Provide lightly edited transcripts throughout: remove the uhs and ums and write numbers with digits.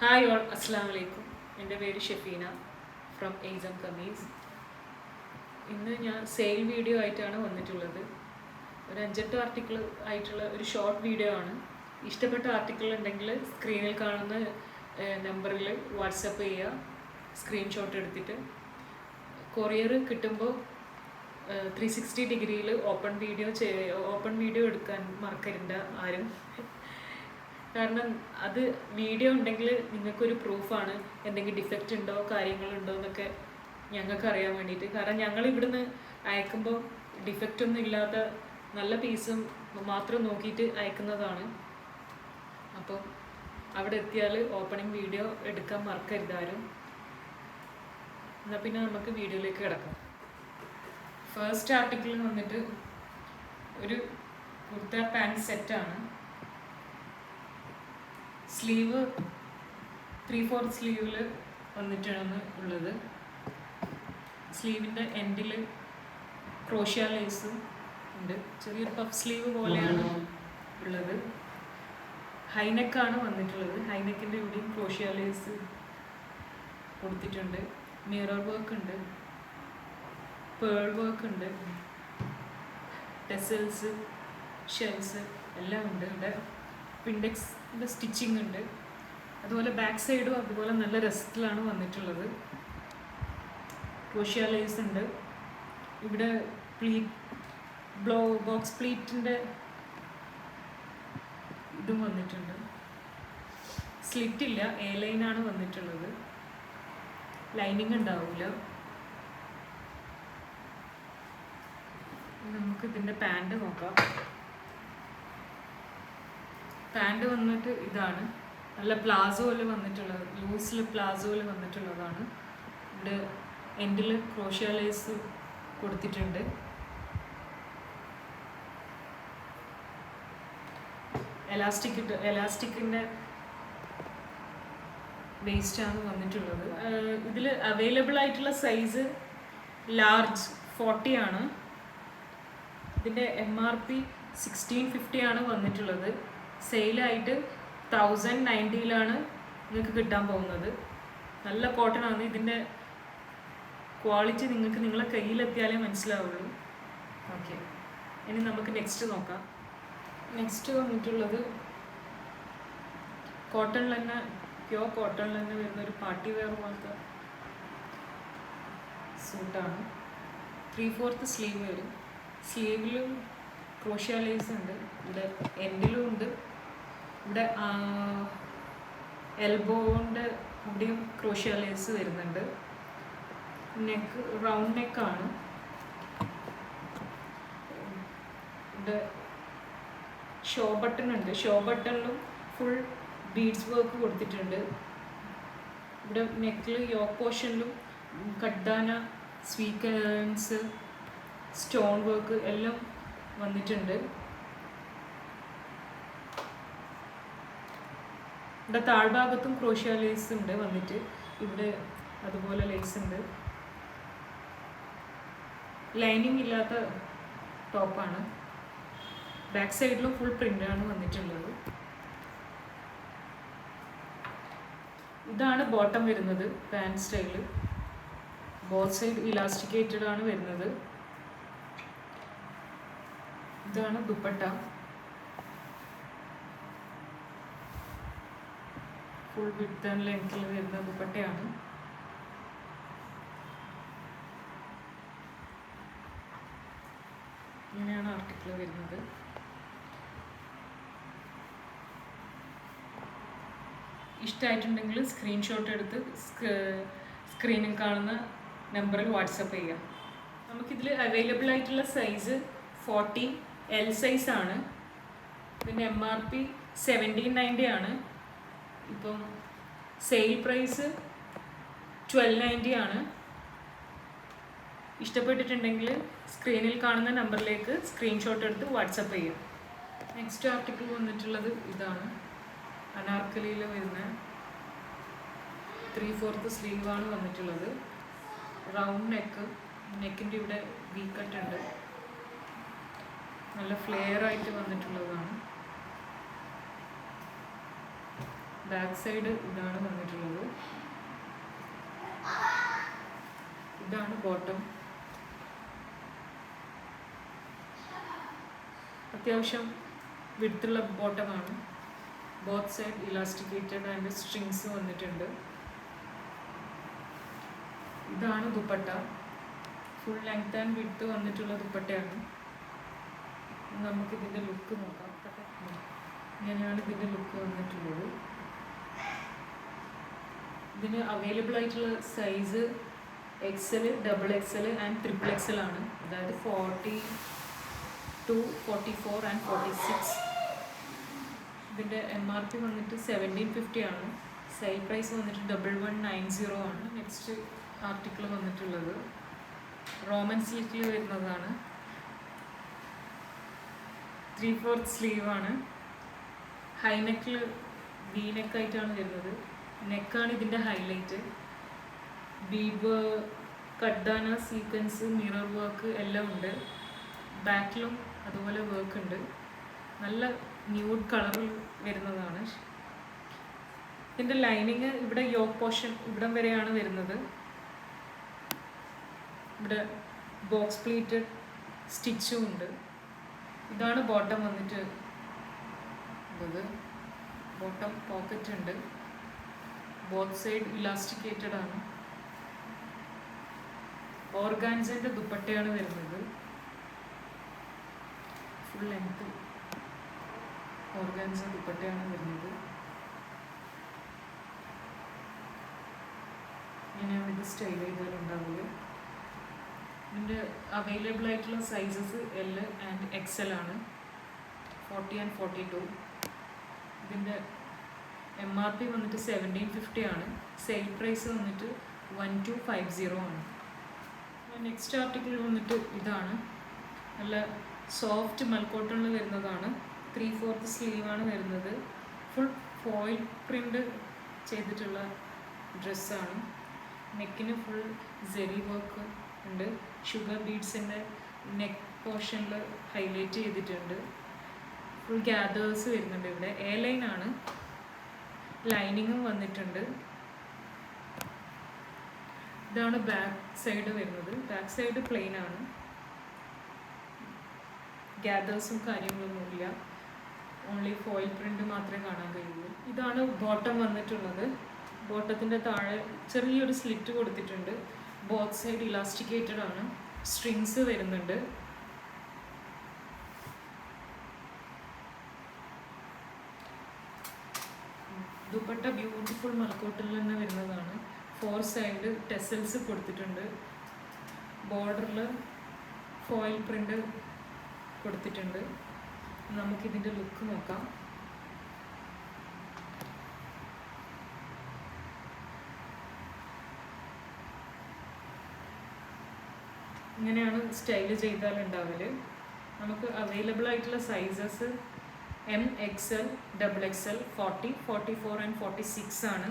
Hi all, അസ്സാം വലൈക്കും. എൻ്റെ പേര് ഷെഫീന ഫ്രം എയ്സം കമീസ്. ഇന്ന് ഞാൻ സെയിൽ വീഡിയോ ആയിട്ടാണ് വന്നിട്ടുള്ളത്. ഒരു 5-8 ആർട്ടിക്കിൾ ആയിട്ടുള്ള ഒരു ഷോർട്ട് വീഡിയോ ആണ്. ഇഷ്ടപ്പെട്ട ആർട്ടിക്കിൾ ഉണ്ടെങ്കിൽ സ്ക്രീനിൽ കാണുന്ന നമ്പറിൽ വാട്സപ്പ് ചെയ്യുക, സ്ക്രീൻഷോട്ട് എടുത്തിട്ട്. കൊറിയർ കിട്ടുമ്പോൾ 360 ഡിഗ്രിയിൽ ഓപ്പൺ വീഡിയോ എടുക്കാൻ മറക്കരുത് ആരും. കാരണം അത് വീഡിയോ ഉണ്ടെങ്കിൽ നിങ്ങൾക്കൊരു പ്രൂഫാണ്, എന്തെങ്കിലും ഡിഫക്റ്റ് ഉണ്ടോ കാര്യങ്ങളുണ്ടോ എന്നൊക്കെ ഞങ്ങൾക്ക് അറിയാൻ വേണ്ടിയിട്ട്. കാരണം ഞങ്ങൾ ഇവിടുന്ന് അയക്കുമ്പോൾ ഡിഫക്റ്റ് ഒന്നും ഇല്ലാത്ത നല്ല പീസും മാത്രം നോക്കിയിട്ട് അയക്കുന്നതാണ്. അപ്പോൾ അവിടെ എത്തിയാൽ ഓപ്പണിംഗ് വീഡിയോ എടുക്കാൻ മറക്കരുതാരും. എന്നാൽ പിന്നെ നമുക്ക് വീഡിയോയിലേക്ക് കിടക്കാം. ഫസ്റ്റ് ആർട്ടിക്കിൾ വന്നിട്ട് ഒരു കുർത്ത പാൻറ് സെറ്റാണ്. സ്ലീവ് 3/4 സ്ലീവിൽ വന്നിട്ടാണ് ഉള്ളത്. സ്ലീവിൻ്റെ എൻഡിൽ ക്രോഷ്യ ലേസ് ഉണ്ട്. ചെറിയൊരു പഫ് സ്ലീവ് പോലെയാണ് ഉള്ളത്. ഹൈനെക്കാണ് വന്നിട്ടുള്ളത്. ഹൈനെക്കിൻ്റെ ഇവിടെയും ക്രോഷ്യ ലേസ് കൊടുത്തിട്ടുണ്ട്. മിറർ വർക്ക് ഉണ്ട്, പേൾ വർക്ക് ഉണ്ട്, ടെസൽസ്, ഷെൽസ് എല്ലാം ഉണ്ട്. ഇവിടെ പിൻഡെക്സിൻ്റെ സ്റ്റിച്ചിങ് ഉണ്ട്. അതുപോലെ ബാക്ക് സൈഡും അതുപോലെ നല്ല രസത്തിലാണ് വന്നിട്ടുള്ളത്. ക്രോഷ്യ ലേസ് ഉണ്ട്. ഇവിടെ ബോക്സ് പ്ലീറ്റിൻ്റെ ഇതും വന്നിട്ടുണ്ട്. സ്ലിറ്റ് ഇല്ല, എ ലൈനാണ് വന്നിട്ടുള്ളത്. ലൈനിങ് ഉണ്ടാവില്ല. നമുക്ക് ഇതിൻ്റെ പാൻറ് നോക്കാം. പാൻറ് വന്നിട്ട് ഇതാണ്. നല്ല പ്ലാസോയിൽ വന്നിട്ടുള്ളത്, ലൂസിൽ പ്ലാസോയിൽ വന്നിട്ടുള്ളതാണ്. ഇവിടെ എൻഡിൽ ക്രോഷ്യ ലേസ് കൊടുത്തിട്ടുണ്ട്. എലാസ്റ്റിക്കിൻ്റെ വേസ്റ്റാണ് വന്നിട്ടുള്ളത്. ഇതിൽ അവൈലബിൾ ആയിട്ടുള്ള സൈസ് ലാർജ് 40 ആണ്. ഇതിൻ്റെ MRP 1650 ആണ് വന്നിട്ടുള്ളത്. സെയിലായിട്ട് 1090 നിങ്ങൾക്ക് കിട്ടാൻ പോകുന്നത്. നല്ല കോട്ടൺ ആണ്. ഇതിൻ്റെ ക്വാളിറ്റി നിങ്ങൾക്ക് നിങ്ങളെ കയ്യിലെത്തിയാലേ മനസ്സിലാവുള്ളൂ. ഓക്കെ, ഇനി നമുക്ക് നെക്സ്റ്റ് നോക്കാം. നെക്സ്റ്റ് വന്നിട്ടുള്ളത് കോട്ടണിൽ തന്നെ, പ്യോർ കോട്ടണിൽ തന്നെ വരുന്ന ഒരു പാർട്ടി വെയർ പോലത്തെ സൂട്ടാണ്. 3/4 സ്ലീവ് വരും. സ്ലീവിലും ക്രോഷ്യ ലേസ് ഉണ്ട്. ഇവിടെ എൻഡിലും ഉണ്ട്. ഇവിടെ എൽബോൻ്റെ ഇവിടെയും ക്രോഷ്യ ലേസ് വരുന്നുണ്ട്. നെക്ക് റൗണ്ട് നെക്കാണ്. ഇവിടെ ഷോ ബട്ടൺ ഉണ്ട്. ഷോ ബട്ടണിലും ഫുൾ ബീഡ്സ് വർക്ക് കൊടുത്തിട്ടുണ്ട്. ഇവിടെ നെക്കിൽ യോക്ക് പോർഷനിലും കഡ്ഡാന, സ്വീക്വൻസ്, സ്റ്റോൺ വർക്ക് എല്ലാം വന്നിട്ടുണ്ട്. ഇവിടെ താഴ്ഭാഗത്തും ക്രോഷ്യ ലേസ് ഉണ്ട് വന്നിട്ട്. ഇവിടെ അതുപോലെ ലേസ് ഉണ്ട്. ലൈനിങ് ഇല്ലാത്ത ടോപ്പാണ്. ബാക്ക് സൈഡിലും ഫുൾ പ്രിൻ്റാണ് വന്നിട്ടുള്ളത്. ഇതാണ് ബോട്ടം വരുന്നത്, പാൻറ് സ്റ്റൈല്. ബോത്ത് സൈഡ് ഇലാസ്റ്റിക്കേറ്റഡ് ആണ് വരുന്നത്. ഇതാണ് ദുപ്പട്ട. ഫുൾ വിഡ്ത്ത് ആൻഡ് ലെങ്ത്തിൽ വരുന്ന ദുപ്പട്ടയാണ്. ഇങ്ങനെയാണ് ആർട്ടിക്കിൾ വരുന്നത്. ഇഷ്ടമായിട്ടുണ്ടെങ്കിൽ സ്ക്രീൻഷോട്ട് എടുത്ത് സ്ക്രീനിൽ കാണുന്ന നമ്പറിൽ വാട്സപ്പ് ചെയ്യാം. നമുക്കിതിൽ അവൈലബിൾ ആയിട്ടുള്ള സൈസ് 40 L സൈസാണ്. ഇതിൻ്റെ MRP 1790 ആണ്. ഇപ്പം സെയിൽ പ്രൈസ് 1290 ആണ്. ഇഷ്ടപ്പെട്ടിട്ടുണ്ടെങ്കിൽ സ്ക്രീനിൽ കാണുന്ന നമ്പറിലേക്ക് സ്ക്രീൻഷോട്ട് എടുത്ത് വാട്സപ്പ് ചെയ്യും. നെക്സ്റ്റ് ആർട്ടിക്കിൾ വന്നിട്ടുള്ളത് ഇതാണ്. അനാർക്കലിയിൽ വരുന്ന 3/4 സ്ലീവാണ് വന്നിട്ടുള്ളത്. റൗണ്ട് നെക്കിൻ്റെ ഇവിടെ വി കട്ട് ഉണ്ട്. നല്ല ഫ്ലെയർ ആയിട്ട് വന്നിട്ടുള്ളതാണ്. ബാക്ക് സൈഡ് ഇതാണ് വന്നിട്ടുള്ളത്. ഇതാണ് ബോട്ടം. അത്യാവശ്യം വിഡ്ത്തുള്ള ബോട്ടമാണ്. Both side elasticated and strings വന്നിട്ടുണ്ട്. ഇതാണ് dupatta. Full length and width വന്നിട്ടുള്ള ദുപ്പട്ടയാണ്. നമുക്കിതിൻ്റെ ലുക്ക് നോക്കാം. ഇങ്ങനെയാണ് ഇതിൻ്റെ ലുക്ക് വന്നിട്ടുള്ളത്. ഇതിന് അവൈലബിൾ ആയിട്ടുള്ള size XL, XXL and XXL ആണ്. അതായത് 42, 44 ആൻഡ് 46. ഇതിൻ്റെ MRP വന്നിട്ട് 1750 ആണ്. സെയിൽ പ്രൈസ് വന്നിട്ട് 1190 ആണ്. നെക്സ്റ്റ് ആർട്ടിക്കിൾ വന്നിട്ടുള്ളത് റോമൻ സിൽക്കിൽ വരുന്നതാണ്. 3/4 സ്ലീവാണ്. ഹൈനെക്കിൽ വീനെക്കായിട്ടാണ് വരുന്നത്. നെക്കാണ് ഇതിൻ്റെ ഹൈലൈറ്റ്. ബീഡ് കഡ്ഡാന, സീക്വൻസ്, മിറർ വർക്ക് എല്ലാം ഉണ്ട്. ബാക്കിലും അതുപോലെ വർക്ക് ഉണ്ട്. നല്ല ന്യൂഡ് കളറിൽ വരുന്നതാണ്. ഇതിൻ്റെ ലൈനിങ് ഇവിടെ യോക്ക് പോർഷൻ ഇവിടം വരെയാണ് വരുന്നത്. ഇവിടെ ബോക്സ് പ്ലീറ്റഡ് സ്റ്റിച്ചും ഉണ്ട്. ഇതാണ് ബോട്ടം വന്നിട്ട് ഉള്ളത്. ബോട്ടം പോക്കറ്റ് ഉണ്ട്. ബോത്ത് സൈഡ് ഇലാസ്റ്റിക്കേറ്റഡ് ആണ്. ഓർഗാൻസൻ്റെ ദുപ്പട്ടയാണ് വരുന്നത്. ഫുൾ ലെങ്ത് ഓർഗാൻസ ദുപ്പട്ടയാണ് വരുന്നത്. ഇങ്ങനെയാണ് ഇത് സ്റ്റൈൽ ചെയ്താലുണ്ടാവുക. ഇതിൻ്റെ അവൈലബിൾ ആയിട്ടുള്ള സൈസസ് L ആൻഡ് XL ആണ്. 40 ആൻഡ് 42. ഇതിൻ്റെ MRP വന്നിട്ട് 1750 ആണ്. സെയിൽ പ്രൈസ് വന്നിട്ട് 1250 ആണ്. നെക്സ്റ്റ് ആർട്ടിക്കിൾ വന്നിട്ട് ഇതാണ്. നല്ല സോഫ്റ്റ് മൽക്കോട്ടണിൽ വരുന്നതാണ്. 3/4 സ്ലീവാണ് വരുന്നത്. ഫുൾ ഫോയിൽ പ്രിൻ്റ് ചെയ്തിട്ടുള്ള ഡ്രസ്സാണ്. നെക്കിന് ഫുൾ സെറി വർക്ക് ഉണ്ട്. ഷുഗർ ബീഡ്സിൻ്റെ നെക്ക് പോർഷനിൽ ഹൈലൈറ്റ് ചെയ്തിട്ടുണ്ട്. ഫുൾ ഗ്യാദേഴ്സ് വരുന്നുണ്ട്. ഇവിടെ എ ലൈനാണ്. ലൈനിങ്ങും വന്നിട്ടുണ്ട്. ഇതാണ് ബാക്ക് സൈഡ് വരുന്നത്. ബാക്ക് സൈഡ് പ്ലെയിൻ ആണ്. ഗ്യാദേഴ്സും കാര്യങ്ങളൊന്നുമില്ല. ഓൺലി ഫോയിൽ പ്രിൻ്റ് മാത്രമേ കാണാൻ കഴിയുള്ളൂ. ഇതാണ് ബോട്ടം വന്നിട്ടുള്ളത്. ബോട്ടത്തിൻ്റെ താഴെ ചെറിയൊരു സ്ലിറ്റ് കൊടുത്തിട്ടുണ്ട്. ബോത്ത് സൈഡ് ഇലാസ്റ്റിക്കേറ്റഡ് ആണ്. സ്ട്രിങ്സ് വരുന്നുണ്ട്. ദുപ്പട്ട ബ്യൂട്ടിഫുൾ മൽക്കോട്ടിൽ തന്നെ വരുന്നതാണ്. 4 സൈഡ് ടെസൽസ് കൊടുത്തിട്ടുണ്ട്. ബോർഡറിൽ ഫോയിൽ പ്രിൻ്റ് കൊടുത്തിട്ടുണ്ട്. നമുക്കിതിൻ്റെ ലുക്ക് നോക്കാം. ഇങ്ങനെയാണ് സ്റ്റൈൽ ചെയ്താലുണ്ടാവല്. നമുക്ക് അവൈലബിൾ ആയിട്ടുള്ള sizes M, XL, XXL, 40, 44 and 46 ആണ്.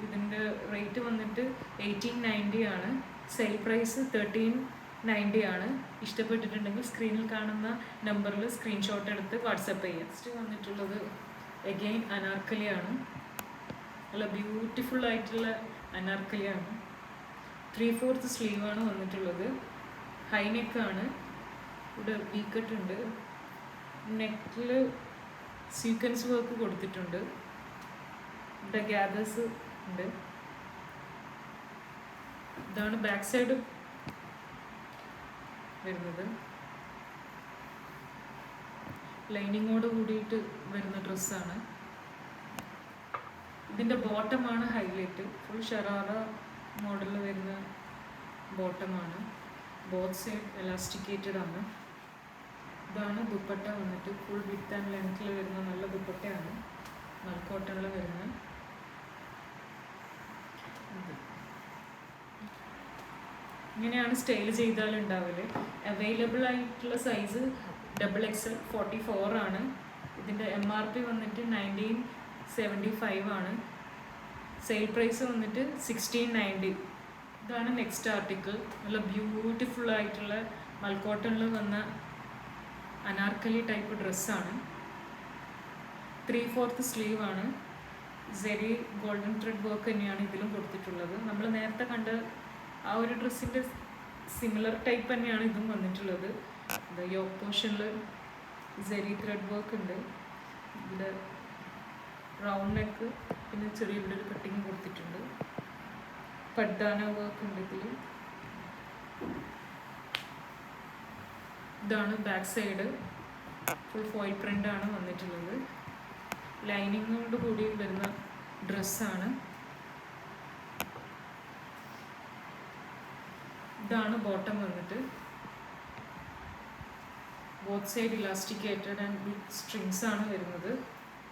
ഇതിൻ്റെ റേറ്റ് വന്നിട്ട് 1890 ആണ്. സെയിൽ പ്രൈസ് 1390 ആണ്. ഇഷ്ടപ്പെട്ടിട്ടുണ്ടെങ്കിൽ സ്ക്രീനിൽ കാണുന്ന നമ്പറിൽ സ്ക്രീൻഷോട്ട് എടുത്ത് വാട്സപ്പ് ചെയ്യാം. നെക്സ്റ്റ് വന്നിട്ടുള്ളത് അഗെയിൻ അനാർക്കലിയാണ്. നല്ല ബ്യൂട്ടിഫുൾ ആയിട്ടുള്ള അനാർക്കലിയാണ്. 3/4 സ്ലീവാണ് വന്നിട്ടുള്ളത്. ഹൈനെക്കാണ്. ഇവിടെ വീക്കട്ട് ഉണ്ട്. നെക്കിൽ സീക്വൻസ് വർക്ക് കൊടുത്തിട്ടുണ്ട്. ഇവിടെ ഗ്യാദേഴ്സ് ഉണ്ട്. ഇതാണ് ബാക്ക് സൈഡ് വരുന്നത്. ലൈനിങ്ങോട് കൂടിയിട്ട് വരുന്ന ഡ്രസ്സാണ്. ഇതിൻ്റെ ബോട്ടമാണ് ഹൈലൈറ്റ്. ഫുൾ ഷറാറ മോഡലിൽ വരുന്ന ബോട്ടമാണ്. ബോത്ത് സൈഡ് എലാസ്റ്റിക്കേറ്റഡ് ആണ്. ഇതാണ് ദുപ്പട്ട വന്നിട്ട്. ഫുൾ വിത്ത് ആൻഡ് ലെങ്ത്തിൽ വരുന്ന നല്ല ദുപ്പട്ടയാണ്. മൽക്കോട്ടണിൽ വരുന്ന. ഇങ്ങനെയാണ് സ്റ്റൈൽ ചെയ്താലുണ്ടാവല്. അവൈലബിൾ ആയിട്ടുള്ള സൈസ് XXL, 44 ആണ്. ഇതിൻ്റെ MRP വന്നിട്ട് 1975 ആണ്. സെയിൽ പ്രൈസ് വന്നിട്ട് 1690. ഇതാണ് നെക്സ്റ്റ് ആർട്ടിക്കിൾ. നല്ല ബ്യൂട്ടിഫുൾ ആയിട്ടുള്ള മൽക്കോട്ടണിൽ വന്ന അനാർക്കലി ടൈപ്പ് ഡ്രസ്സാണ്. 3/4 സ്ലീവാണ്. സെരി ഗോൾഡൻ ത്രെഡ് വർക്ക് തന്നെയാണ് ഇതിലും കൊടുത്തിട്ടുള്ളത്. നമ്മൾ നേരത്തെ കണ്ട ആ ഒരു ഡ്രസ്സിൻ്റെ സിമിലർ ടൈപ്പ് തന്നെയാണ് ഇതും വന്നിട്ടുള്ളത്. യോക്ക് പോർഷനിൽ സെരി ത്രെഡ് വർക്ക് ഉണ്ട്. ഇവിടെ റൗണ്ട് നെക്ക്, പിന്നെ ചെറിയ ഇവിടെ ഒരു കട്ടിങ് കൊടുത്തിട്ടുണ്ട്. പഡ്ഡാന വർക്ക് ഉണ്ട് ഇതിൽ. ഇതാണ് ബാക്ക് സൈഡ്, ഫുൾ ഫോയിൽ പ്രിൻ്റാണ് വന്നിട്ടുള്ളത്. ലൈനിങ്ങോട് കൂടി വരുന്ന ഡ്രസ്സാണ്. ഇതാണ് ബോട്ടം വന്നിട്ട്. Both side elasticated and with strings ആണ് വരുന്നത്.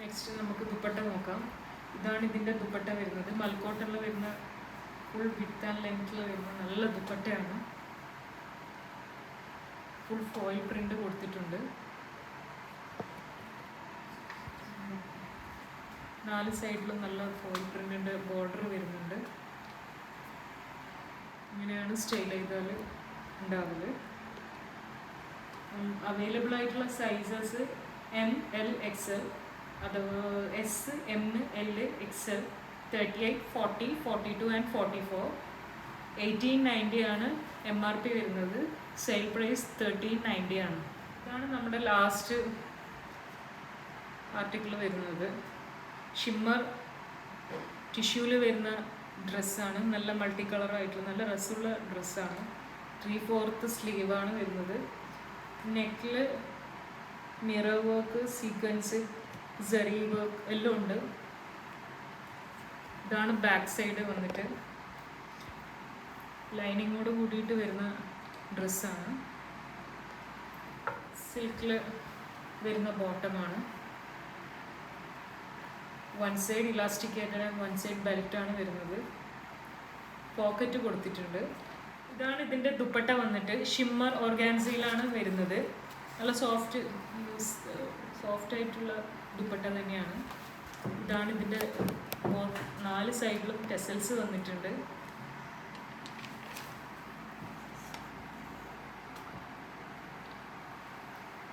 നെക്സ്റ്റ് നമുക്ക് ദുപ്പട്ട നോക്കാം. ഇതാണ് ഇതിൻ്റെ ദുപ്പട്ട വരുന്നത്. മൽക്കോട്ടണിൽ വരുന്ന ഫുൾ വിത്ത് ആൻഡ് ലെങ്ത്തിൽ വരുന്ന നല്ല ദുപ്പട്ടയാണ്. ഫുൾ ഫോയിൽ പ്രിൻ്റ് കൊടുത്തിട്ടുണ്ട്. 4 സൈഡിലും നല്ല ഫോയിൽ പ്രിൻ്റിൻ്റെ ബോർഡർ വരുന്നുണ്ട്. ഇങ്ങനെയാണ് സ്റ്റൈൽ ചെയ്താൽ ഉണ്ടാവല്. അവൈലബിൾ ആയിട്ടുള്ള സൈസസ് ML XL, അഥവാ S, M, L, XL, 38, 40, 42 and 44. 1890 ആണ് MRP വരുന്നത്. സെയിൽ പ്രൈസ് 1390 ആണ്. ഇതാണ് നമ്മുടെ ലാസ്റ്റ് ആർട്ടിക്കിൾ വരുന്നത്. ഷിമ്മർ ടിഷ്യൂവിൽ വരുന്ന ഡ്രസ്സാണ്. നല്ല മൾട്ടി കളറായിട്ടുള്ള നല്ല രസമുള്ള ഡ്രസ്സാണ്. 3/4 സ്ലീവാണ് വരുന്നത്. നെക്കിൽ മിറർ വർക്ക്, സീക്വൻസ്, സെറി വർക്ക് എല്ലാം ഉണ്ട്. ഇതാണ് ബാക്ക് സൈഡ് വന്നിട്ട്. ലൈനിങ്ങോട് കൂടിയിട്ട് വരുന്ന ഡ്രസ്സാണ്. സിൽക്കിൽ വരുന്ന ബോട്ടമാണ്. 1 സൈഡ് ഇലാസ്റ്റിക്കേറ്റഡ് ആൻഡ് 1 സൈഡ് ബെൽറ്റാണ് വരുന്നത്. പോക്കറ്റ് കൊടുത്തിട്ടുണ്ട്. ഇതാണ് ഇതിൻ്റെ ദുപ്പട്ട വന്നിട്ട്. ഷിമ്മർ ഓർഗാൻസയിലാണ് വരുന്നത്. നല്ല സോഫ്റ്റ് ആയിട്ടുള്ള ദുപ്പട്ട തന്നെയാണ്. ഇതാണ് ഇതിൻ്റെ 4 സൈഡിലും ടെസൽസ് വന്നിട്ടുണ്ട്.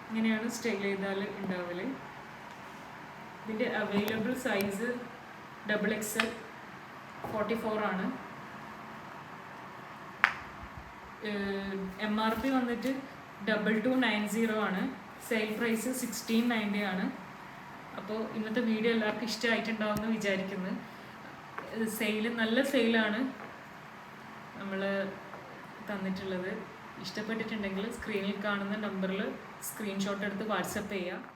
ഇങ്ങനെയാണ് സ്റ്റൈൽ ചെയ്താൽ ഉണ്ടാവല്. ഇതിൻ്റെ അവൈലബിൾ സൈസ് XXL 44 ആണ്. MRP വന്നിട്ട് 2290 ആണ്. സെയിൽ പ്രൈസ് 1690 ആണ്. അപ്പോൾ ഇന്നത്തെ വീഡിയോ എല്ലാവർക്കും ഇഷ്ടമായിട്ടുണ്ടാവുമെന്ന് വിചാരിക്കുന്നു. നല്ല സെയിലാണ് നമ്മൾ തന്നിട്ടുള്ളത്. ഇഷ്ടപ്പെട്ടിട്ടുണ്ടെങ്കിൽ സ്ക്രീനിൽ കാണുന്ന നമ്പറിൽ സ്ക്രീൻഷോട്ട് എടുത്ത് വാട്സപ്പ് ചെയ്യുക.